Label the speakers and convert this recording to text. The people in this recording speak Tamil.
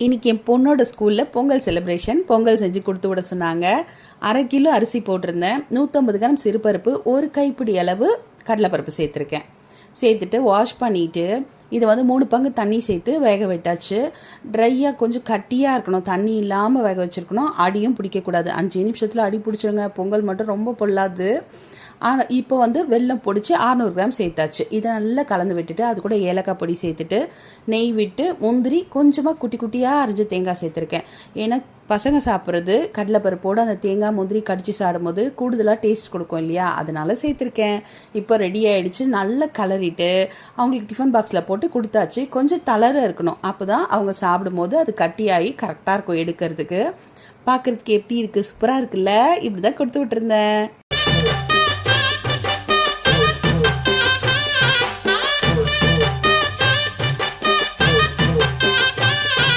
Speaker 1: இன்றைக்கி என் பொண்ணோட ஸ்கூலில் பொங்கல் செலிப்ரேஷன். பொங்கல் செஞ்சு கொடுத்து விட சொன்னாங்க. 1/2 கிலோ அரிசி போட்டிருந்தேன். 150 கிராம் சிறுபருப்பு, ஒரு கைப்பிடி அளவு கடலைப்பருப்பு சேர்த்துருக்கேன். சேர்த்துட்டு வாஷ் பண்ணிவிட்டு இதை வந்து 3 பங்கு தண்ணி சேர்த்து வேக விட்டாச்சு. ட்ரையாக கொஞ்சம் கட்டியாக இருக்கணும், தண்ணி இல்லாமல் வேக வச்சுருக்கணும். அடியும் பிடிக்கக்கூடாது. 5 நிமிஷத்தில் அடி பிடிச்சிருங்க. பொங்கல் மட்டும் ரொம்ப பொல்லாது. ஆனால் இப்போ வந்து வெல்லம் பொடிச்சு 600 கிராம் சேர்த்தாச்சு. இதை நல்லா கலந்து விட்டுட்டு அது கூட ஏலக்காய் பொடி சேர்த்துட்டு நெய் விட்டு முந்திரி கொஞ்சமாக குட்டி குட்டியாக அரைஞ்ச தேங்காய் சேர்த்துருக்கேன். ஏன்னா பசங்க சாப்பிட்றது கடலைப்பருப்போடு அந்த தேங்காய் முந்திரி கடிச்சு சாப்பிடும்போது கூடுதலாக டேஸ்ட் கொடுக்கும் இல்லையா, அதனால சேர்த்துருக்கேன். இப்போ ரெடி ஆகிடுச்சு. நல்லா கலரிட்டு அவங்களுக்கு டிஃபன் பாக்ஸில் போட்டு கொடுத்தாச்சு. கொஞ்சம் தளர இருக்கணும், அப்போ தான் அவங்க சாப்பிடும்போது அது கட்டியாகி கரெக்டாக இருக்கும் எடுக்கிறதுக்கு. பார்க்குறதுக்கு எப்படி இருக்குது? சூப்பராக இருக்குல்ல? இப்படி தான் கொடுத்து விட்டுருந்தேன்.